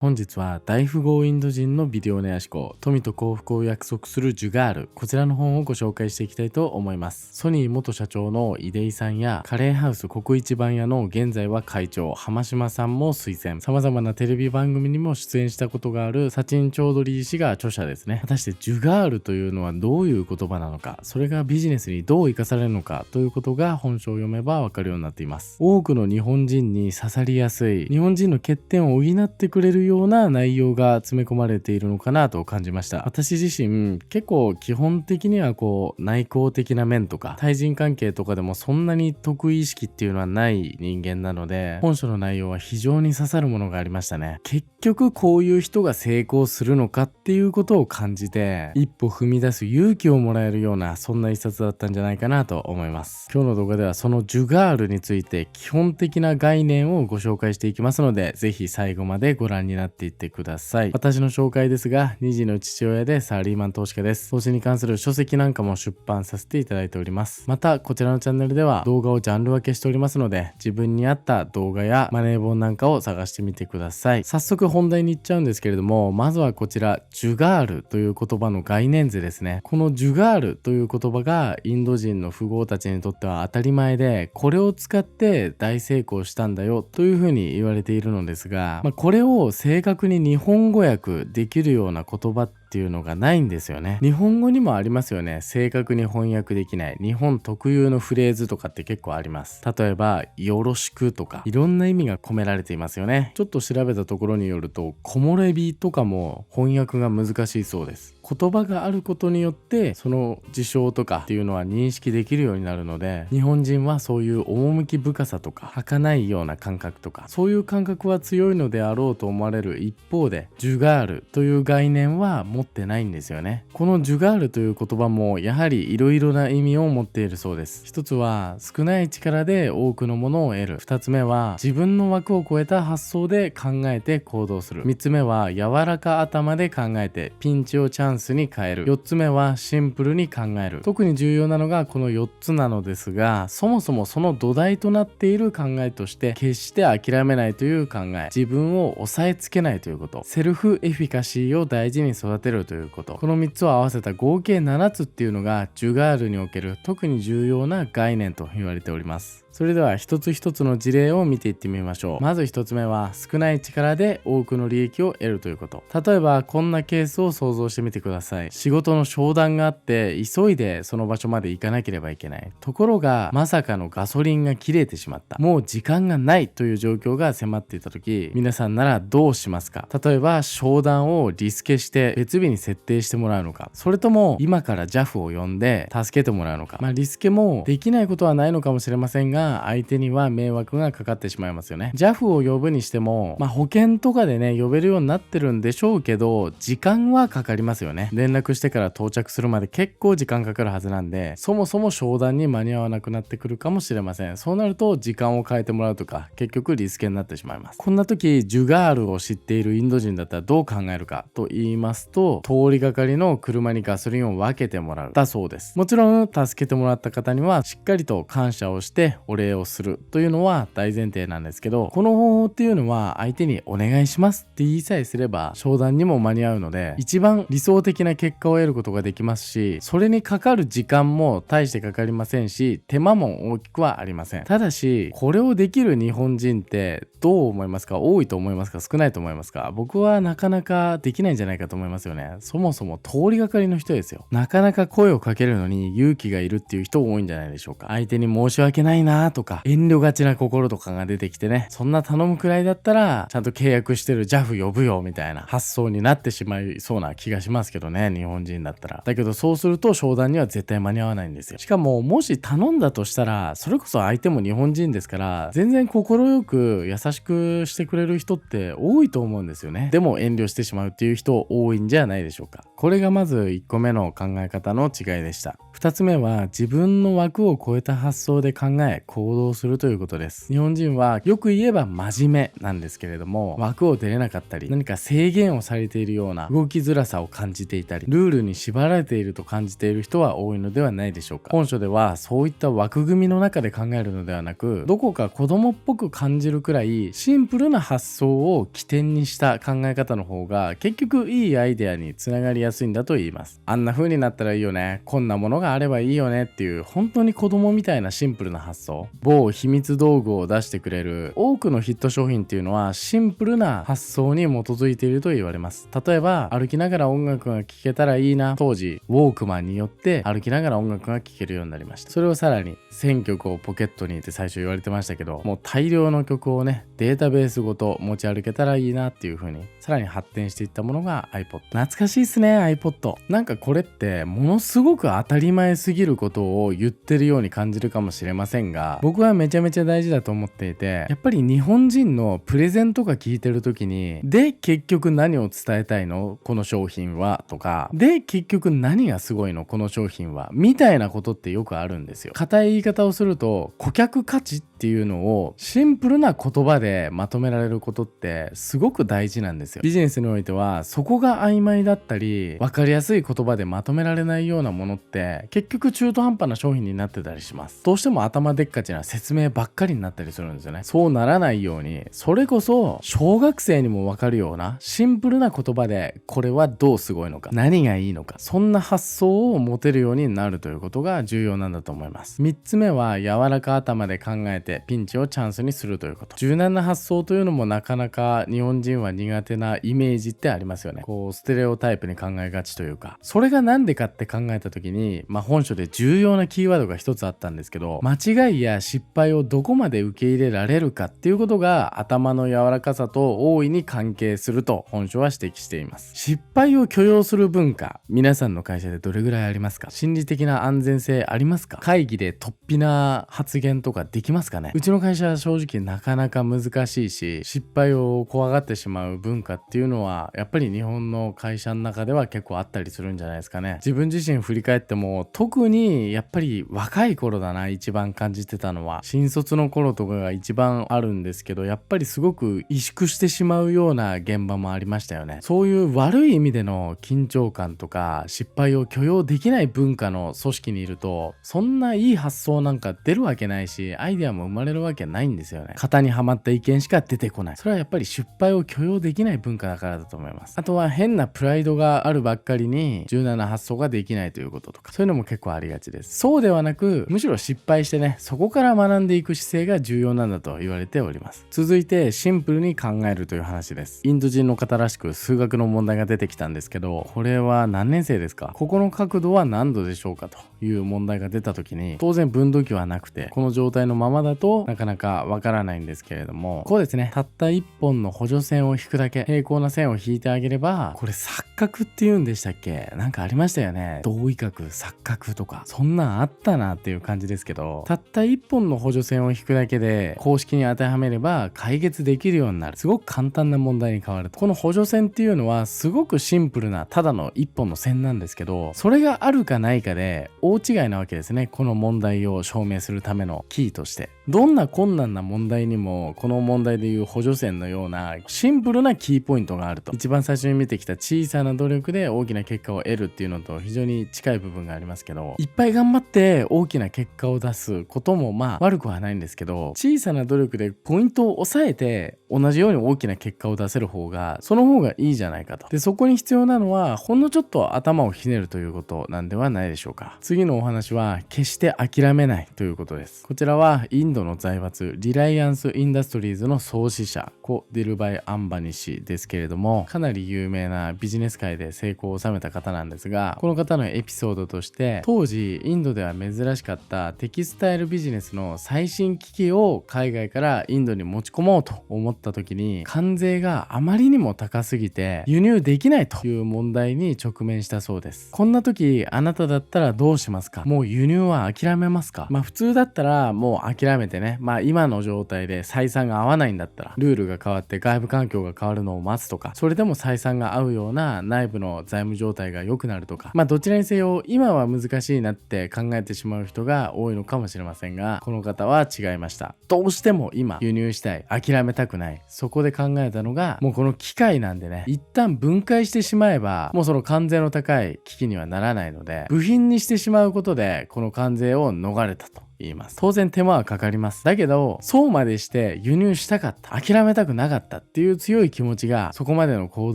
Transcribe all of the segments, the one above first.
本日は大富豪インド人のビデオネア思考、富と幸福を約束するジュガール、こちらの本をご紹介していきたいと思います。ソニー元社長の出井さんやカレーハウス国一番屋の現在は会長浜島さんも推薦、様々なテレビ番組にも出演したことがあるサチン・チョードリー氏が著者ですね。果たしてジュガールというのはどういう言葉なのか、それがビジネスにどう生かされるのかということが本書を読めばわかるようになっています。多くの日本人に刺さりやすい、日本人の欠点を補ってくれるような内容が詰め込まれているのかなと感じました。私自身結構基本的には内向的な面とか対人関係とかでもそんなに得意意識っていうのはない人間なので、本書の内容は非常に刺さるものがありましたね。結局こういう人が成功するのかっていうことを感じて、一歩踏み出す勇気をもらえるようなそんな一冊だったんじゃないかなと思います。今日の動画ではそのジュガールについて基本的な概念をご紹介していきますので、ぜひ最後までご覧になっていってください。私の紹介ですが、2児の父親でサラリーマン投資家です。投資に関する書籍なんかも出版させていただいております。またこちらのチャンネルでは動画をジャンル分けしておりますので、自分に合った動画やマネー本なんかを探してみてください。早速本題に行っちゃうんですけれども、まずはこちらジュガールという言葉の概念図ですね。このジュガールという言葉がインド人の富豪たちにとっては当たり前で、これを使って大成功したんだよというふうに言われているのですが、これを正確に日本語訳できるような言葉っていうのがないんですよね。日本語にもありますよね。正確に翻訳できない日本特有のフレーズとかって結構あります。例えばよろしくとか、いろんな意味が込められていますよね。ちょっと調べたところによると木漏れ日とかも翻訳が難しいそうです。言葉があることによってその事象とかっていうのは認識できるようになるので、日本人はそういう趣深さとか儚いような感覚とか、そういう感覚は強いのであろうと思われる一方で、ジュガールという概念は持ってないんですよね。このジュガールという言葉もやはりいろいろな意味を持っているそうです。一つは少ない力で多くのものを得る。二つ目は自分の枠を超えた発想で考えて行動する。三つ目は柔らか頭で考えてピンチをチャンスに変える。四つ目はシンプルに考える。特に重要なのがこの4つなのですが、そもそもその土台となっている考えとして、決して諦めないという考え、自分を抑えつけないということ、セルフエフィカシーを大事に育てるということ、この3つを合わせた合計7つっていうのがジュガールにおける特に重要な概念と言われております。それでは一つ一つの事例を見ていってみましょう。まず一つ目は少ない力で多くの利益を得るということ。例えばこんなケースを想像してみてください。仕事の商談があって急いでその場所まで行かなければいけない。ところがまさかのガソリンが切れてしまった。もう時間がないという状況が迫っていた時、皆さんならどうしますか？例えば商談をリスケして別日に設定してもらうのか、それとも今から JAF を呼んで助けてもらうのか。リスケもできないことはないのかもしれませんが、相手には迷惑がかかってしまいますよね。JAF を呼ぶにしても、保険とかでね呼べるようになってるんでしょうけど、時間はかかりますよね。連絡してから到着するまで結構時間かかるはずなんで、そもそも商談に間に合わなくなってくるかもしれません。そうなると時間を変えてもらうとか、結局リスケになってしまいます。こんな時ジュガールを知っているインド人だったらどう考えるかと言いますと、通りがかりの車にガソリンを分けてもらうだそうです。もちろん助けてもらった方にはしっかりと感謝をしてお礼をするというのは大前提なんですけど、この方法っていうのは相手にお願いしますって言いさえすれば商談にも間に合うので、一番理想的な結果を得ることができますし、それにかかる時間も大してかかりませんし、手間も大きくはありません。ただしこれをできる日本人ってどう思いますか？多いと思いますか？少ないと思いますか？僕はなかなかできないんじゃないかと思いますよね。そもそも通りがかりの人ですよ。なかなか声をかけるのに勇気がいるっていう人多いんじゃないでしょうか。相手に申し訳ないなとか遠慮がちな心とかが出てきてね、そんな頼むくらいだったらちゃんと契約してる JAF 呼ぶよみたいな発想になってしまいそうな気がしますけどね、日本人だったら。だけどそうすると商談には絶対間に合わないんですよ。しかももし頼んだとしたら、それこそ相手も日本人ですから全然快く優しくしてくれる人って多いと思うんですよね。でも遠慮してしまうっていう人多いんじゃないでしょうか。これがまず1個目の考え方の違いでした。2つ目は自分の枠を超えた発想で考え行動するということです。日本人はよく言えば真面目なんですけれども、枠を出れなかったり何か制限をされているような動きづらさを感じていたり、ルールに縛られていると感じている人は多いのではないでしょうか。本書ではそういった枠組みの中で考えるのではなく、どこか子供っぽく感じるくらいシンプルな発想を起点にした考え方の方が結局いいアイデアにつながりやすいんだと言います。あんな風になったらいいよね、こんなものがあればいいよねっていう本当に子供みたいなシンプルな発想、某秘密道具を出してくれる多くのヒット商品っていうのはシンプルな発想に基づいていると言われます。例えば歩きながら音楽が聴けたらいいな、当時ウォークマンによって歩きながら音楽が聴けるようになりました。それをさらに1000曲をポケットにって最初言われてましたけど、もう大量の曲をねデータベースごと持ち歩けたらいいなっていう風にさらに発展していったものが iPod。 懐かしいですね iPod。 なんかこれってものすごく当たり前すぎることを言ってるように感じるかもしれませんが、僕はめちゃめちゃ大事だと思っていて、やっぱり日本人のプレゼンとか聞いてる時に、で結局何を伝えたいのこの商品はとか、で結局何がすごいのこの商品はみたいなことってよくあるんですよ。硬い言い方をすると顧客価値っていうのをシンプルな言葉でまとめられることってすごく大事なんですよ。ビジネスにおいてはそこが曖昧だったり分かりやすい言葉でまとめられないようなものって結局中途半端な商品になってたりします。どうしても頭でっかちな説明ばっかりになったりするんですよね。そうならないように、それこそ小学生にも分かるようなシンプルな言葉でこれはどうすごいのか、何がいいのか、そんな発想を持てるようになるということが重要なんだと思います。3つ目は柔らか頭で考えてピンチをチャンスにするということ。柔軟な発想というのもなかなか日本人は苦手なイメージってありますよね。こうステレオタイプに考えがちというか、それがなんでかって考えた時に、本書で重要なキーワードが一つあったんですけど、間違いや失敗をどこまで受け入れられるかっていうことが頭の柔らかさと大いに関係すると本書は指摘しています。失敗を許容する文化、皆さんの会社でどれぐらいありますか？心理的な安全性ありますか？会議で突飛な発言とかできますかね？うちの会社は正直なかなか難しいし、失敗を怖がってしまう文化っていうのはやっぱり日本の会社の中では結構あったりするんじゃないですかね。自分自身振り返っても特にやっぱり若い頃だな、一番感じてたのは新卒の頃とかが一番あるんですけど、やっぱりすごく萎縮してしまうような現場もありましたよね。そういう悪い意味での緊張感とか失敗を許容できない文化の組織にいると、そんないい発想なんか出るわけないし、アイデアも生まれるわけないんですよね。型にはまった意見しか出てこない。それはやっぱり失敗を許容できない文化だからだと思います。あとは変なプライドがあるばっかりに柔軟な発想ができないということとか、そういうのも結構ありがちです。そうではなく、むしろ失敗してね、そこから学んでいく姿勢が重要なんだと言われております。続いてシンプルに考えるという話です。インド人の方らしく数学の問題が出てきたんですけど、これは何年生ですか？ここの角度は何度でしょうかという問題が出た時に、当然分度器はなくてこの状態のままだとなかなかわからないんですけれども、こうですね、たった1本の補助線を引くだけ、平行な線を引いてあげれば、これ錯覚って言うんでしたっけ？なんかありましたよね。同位角、錯覚とかそんなんあったなっていう感じですけど、たった1本の補助線を引くだけで公式に当てはめれば解決できるようになる、すごく簡単な問題に変わると。この補助線っていうのはすごくシンプルなただの1本の線なんですけど、それがあるかないかで大違いなわけですね。この問題を証明するためのキーとして、どんな困難な問題にもこの問題でいう補助線のようなシンプルなキーポイントがあると。一番最初に見てきた小さな努力で大きな結果を得るっていうのと非常に近い部分がありますけど、いっぱい頑張って大きな結果を出すことも悪くはないんですけど、小さな努力でポイントを抑えて同じように大きな結果を出せる方がその方がいいじゃないかと。で、そこに必要なのはほんのちょっと頭をひねるということなんではないでしょうか。次のお話は決して諦めないということです。こちらはインドの財閥リライアンスインダストリーズの創始者コ・ディルバイ・アンバニ氏ですけれども、かなり有名なビジネス界で成功を収めた方なんですが、この方のエピソードとして、当時インドでは珍しかったテキスタイルビジネスの最新機器を海外からインドに持ち込もうと思った時に、関税があまりにも高すぎて輸入できないという問題に直面したそうです。こんな時あなただったらどうしますか？もう輸入は諦めますか？普通だったらもう諦めめてね、今の状態で採算が合わないんだったらルールが変わって外部環境が変わるのを待つとか、それでも採算が合うような内部の財務状態が良くなるとか、どちらにせよ今は難しいなって考えてしまう人が多いのかもしれませんが、この方は違いました。どうしても今輸入したい、諦めたくない、そこで考えたのが、もうこの機械なんでね、一旦分解してしまえばもうその関税の高い機器にはならないので、部品にしてしまうことでこの関税を逃れたと言います。当然手間はかかります。だけどそうまでして輸入したかった、諦めたくなかったっていう強い気持ちがそこまでの行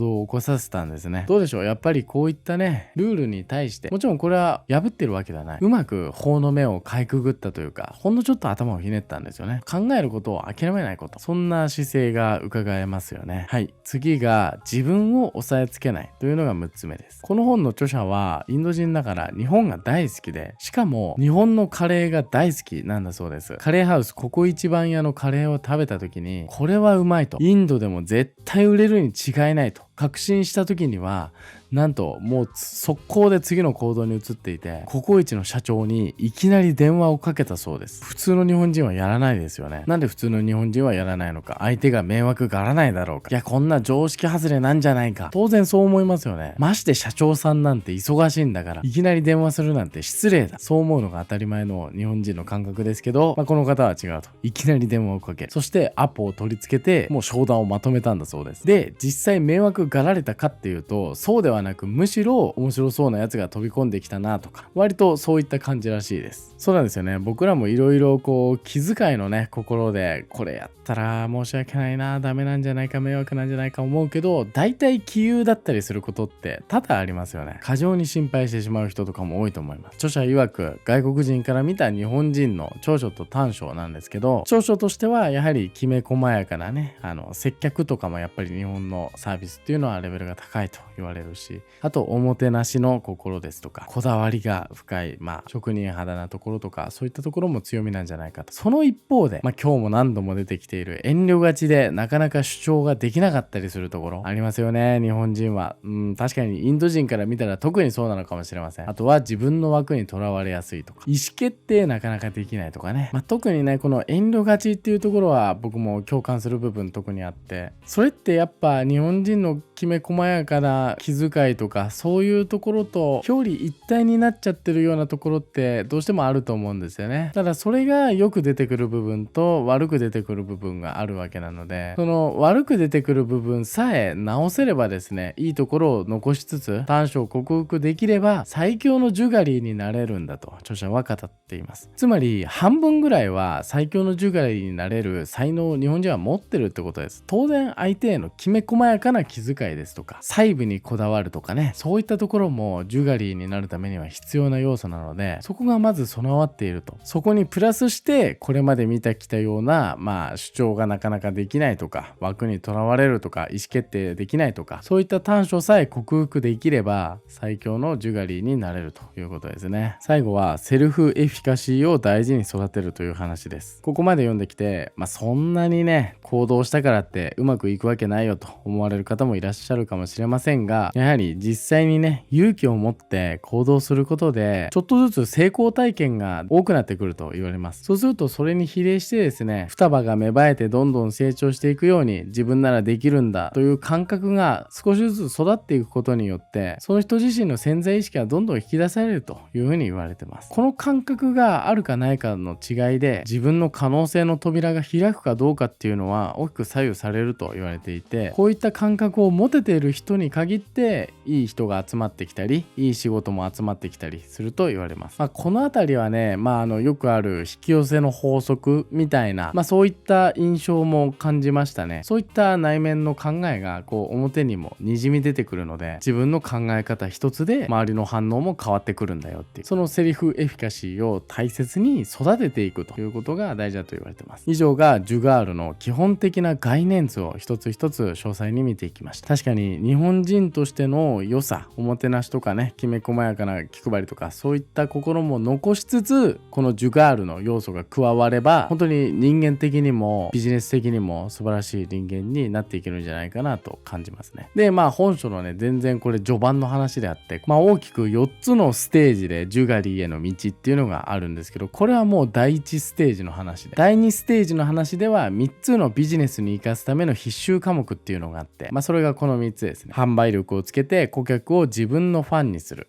動を起こさせたんですね。どうでしょう、やっぱりこういったねルールに対して、もちろんこれは破ってるわけではない、うまく法の目をかいくぐったというか、ほんのちょっと頭をひねったんですよね。考えることを諦めないこと、そんな姿勢が伺えますよね。はい、次が自分を押さえつけないというのが6つ目です。この本の著者はインド人ながら日本が大好きで、しかも日本のカレーが大好きなんだそうです。カレーハウスココイチ番屋のカレーを食べた時に、これはうまいと、インドでも絶対売れるに違いないと確信した時には、なんともう速攻で次の行動に移っていて、ココイチの社長にいきなり電話をかけたそうです。普通の日本人はやらないですよね。なんで普通の日本人はやらないのか、相手が迷惑がらないだろうか、いやこんな常識外れなんじゃないか、当然そう思いますよね。まして社長さんなんて忙しいんだから、いきなり電話するなんて失礼だ、そう思うのが当たり前の日本人の感覚ですけど、この方は違うと、いきなり電話をかけ、そしてアポを取り付けてもう商談をまとめたんだそうです。で実際迷惑がられたかっていうと、そうではなく、むしろ面白そうなやつが飛び込んできたなとか、割とそういった感じらしいです。そうなんですよね。僕らもいろいろ気遣いのね心で、これやったら申し訳ないな、ダメなんじゃないか、迷惑なんじゃないか思うけど、大体杞憂だったりすることって多々ありますよね。過剰に心配してしまう人とかも多いと思います。著者曰く、外国人から見た日本人の長所と短所なんですけど、長所としてはやはりきめ細やかなね、接客とかもやっぱり日本のサービスっていうのはレベルが高いと言われるし、あとおもてなしの心ですとか、こだわりが深い、職人肌なところとか、そういったところも強みなんじゃないかと。その一方で、今日も何度も出てきている遠慮がちでなかなか主張ができなかったりするところありますよね、日本人は。確かにインド人から見たら特にそうなのかもしれません。あとは自分の枠にとらわれやすいとか、意思決定なかなかできないとかね。特にねこの遠慮がちっていうところは僕も共感する部分特にあって、それってやっぱ日本人のきめ細やかな気遣いとか、そういうところと表裏一体になっちゃってるようなところってどうしてもあると思うんですよね。ただそれがよく出てくる部分と悪く出てくる部分があるわけなので、その悪く出てくる部分さえ直せればですね、いいところを残しつつ短所を克服できれば最強のジュガリーになれるんだと著者は語っています。つまり半分ぐらいは最強のジュガリーになれる才能を日本人は持ってるってことです。当然相手へのきめ細やかな気遣いですとか、細部にこだわるとかね、そういったところもジュガリーになるためには必要な要素なので、そこがまず備わっていると。そこにプラスしてこれまで見てきたような主張がなかなかできないとか、枠にとらわれるとか、意思決定できないとか、そういった短所さえ克服できれば最強のジュガリーになれるということですね。最後はセルフエフィカシーを大事に育てるという話です。ここまで読んできて、そんなにね行動したからってうまくいくわけないよと思われる方もいらっしゃるかもしれませんが、やはり実際にね勇気を持って行動することでちょっとずつ成功体験が多くなってくると言われます。そうするとそれに比例してですね、双葉が芽生えてどんどん成長していくように、自分ならできるんだという感覚が少しずつ育っていくことによって、その人自身の潜在意識がどんどん引き出されるというふうに言われてます。この感覚があるかないかの違いで、自分の可能性の扉が開くかどうかっていうのは大きく左右されると言われていて、こういった感覚を持てている人に限っていい人が集まってきたり、いい仕事も集まってきたりすると言われます。このあたりはね、よくある引き寄せの法則みたいな、そういった印象も感じましたね。そういった内面の考えが表にもにじみ出てくるので、自分の考え方一つで周りの反応も変わってくるんだよっていう、そのセリフエフィカシーを大切に育てていくということが大事だと言われています。以上がジュガールの基本的な概念図を一つ一つ詳細に見ていきました。確かに日本人としての良さ、おもてなしとかね、きめ細やかな気配りとか、そういった心も残しつつ、このジュガールの要素が加われば、本当に人間的にもビジネス的にも素晴らしい人間になっていけるんじゃないかなと感じますね。で、本書のね、全然これ序盤の話であって、大きく4つのステージでジュガリーへの道っていうのがあるんですけど、これはもう第1ステージの話で、第2ステージの話では3つのビジネスに生かすための必修科目っていうのがあって、それがこの3つですね。販売力をつけて顧客を自分のファンにする。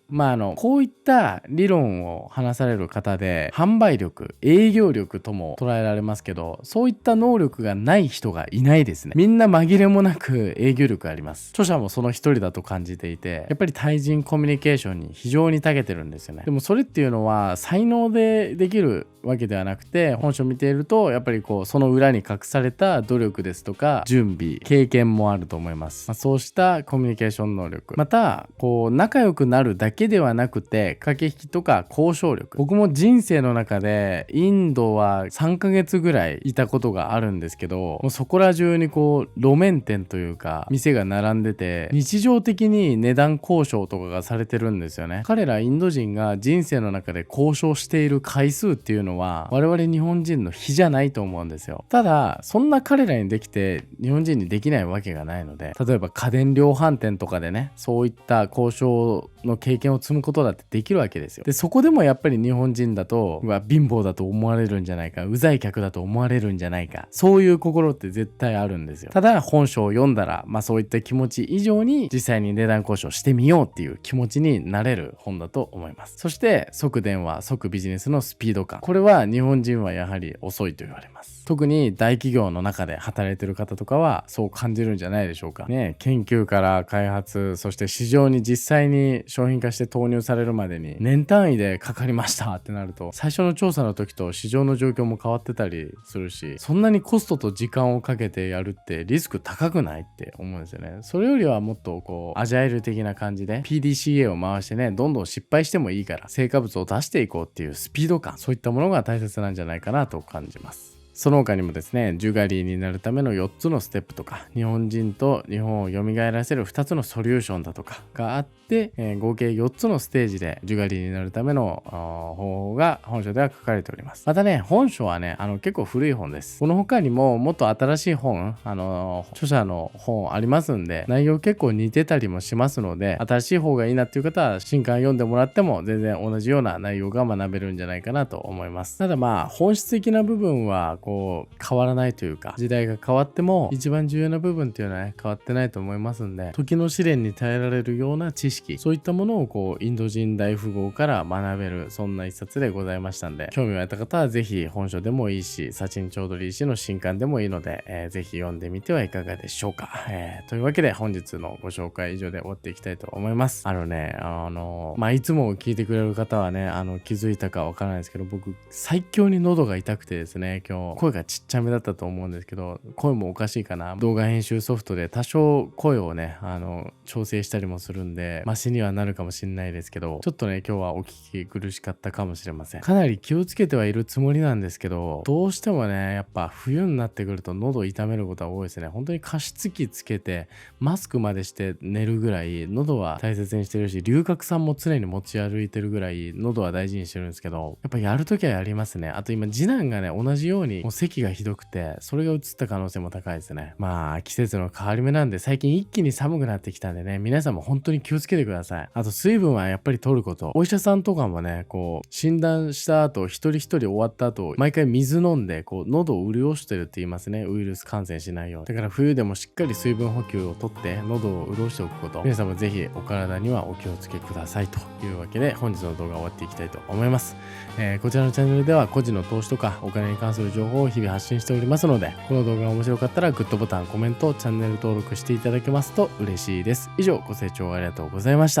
こういった理論を話される方で、販売力、営業力とも捉えられますけど、そういった能力がない人がいないですね。みんな紛れもなく営業力あります。著者もその一人だと感じていて、やっぱり対人コミュニケーションに非常に長けてるんですよね。でもそれっていうのは才能でできるわけではなくて、本書を見ているとやっぱりその裏に隠された努力ですとか準備、経験もあると思います。そうしたコミュニケーション能力、また仲良くなるだけではなくて駆け引きとか交渉力。僕も人生の中でインドは3ヶ月ぐらいいたことがあるんですけど、もうそこら中に路面店というか店が並んでて、日常的に値段交渉とかがされてるんですよね。彼らインド人が人生の中で交渉している回数っていうのは我々日本人の比じゃないと思うんですよ。ただそんな彼らにできて日本人にできないわけがないので、例えば家電量販店とかでね、そういった交渉の経験を積むことだってできるわけですよ。でそこでもやっぱり日本人だと貧乏だと思われるんじゃないか、うざい客だと思われるんじゃないか、そういう心って絶対あるんですよ。ただ本書を読んだらそういった気持ち以上に実際に値段交渉してみようっていう気持ちになれる本だと思います。そして即電話即ビジネスのスピード感、これは日本人はやはり遅いと言われます。特に大企業の中で働いてる方とかはそう感じるんじゃないでしょうかね。研究から開発、そして市場に実際に商品化して投入されるまでに年単位でかかりましたってなると、最初の調査の時と市場の状況も変わってたりするし、そんなにコストと時間をかけてやるってリスク高くないって思うんですよね。それよりはもっとアジャイル的な感じで PDCA を回してね、どんどん失敗してもいいから成果物を出していこうっていうスピード感、そういったものが大切なんじゃないかなと感じます。その他にもですね、ジュガリーになるための4つのステップとか、日本人と日本を蘇らせる2つのソリューションだとかがあって、合計4つのステージでジュガリーになるための方法が本書では書かれております。またね、本書はね、結構古い本です。この他にももっと新しい本、著者の本ありますんで、内容結構似てたりもしますので、新しい方がいいなっていう方は新刊読んでもらっても全然同じような内容が学べるんじゃないかなと思います。ただ本質的な部分は変わらないというか、時代が変わっても一番重要な部分っていうのは、変わってないと思いますんで、時の試練に耐えられるような知識、そういったものをインド人大富豪から学べる、そんな一冊でございましたんで、興味があった方はぜひ本書でもいいし、サチン・チョードリー氏の新刊でもいいので、ぜひ読んでみてはいかがでしょうか。というわけで本日のご紹介以上で終わっていきたいと思います。いつも聞いてくれる方はね、気づいたかわからないですけど、僕最強に喉が痛くてですね、今日声がちっちゃめだったと思うんですけど、声もおかしいかな。動画編集ソフトで多少声をね調整したりもするんで、マシにはなるかもしれないですけど、ちょっとね今日はお聞き苦しかったかもしれません。かなり気をつけてはいるつもりなんですけど、どうしてもねやっぱ冬になってくると喉を痛めることは多いですね。本当に加湿器つけてマスクまでして寝るぐらい喉は大切にしてるし、龍角散も常に持ち歩いてるぐらい喉は大事にしてるんですけど、やっぱやるときはやりますね。あと今次男がね同じようにもう咳がひどくて、それが移った可能性も高いですね。季節の変わり目なんで、最近一気に寒くなってきたんでね、皆さんも本当に気をつけてください。あと水分はやっぱり取ること。お医者さんとかもね診断した後一人一人終わった後毎回水飲んで喉を潤してるって言いますね。ウイルス感染しないように。だから冬でもしっかり水分補給をとって喉を潤しておくこと、皆さんもぜひお体にはお気をつけくださいというわけで、本日の動画を終わっていきたいと思います。こちらのチャンネルでは個人の投資とかお金に関する情報を日々発信しておりますので、この動画が面白かったらグッドボタン、コメント、チャンネル登録していただけますと嬉しいです。以上、ご清聴ありがとうございました。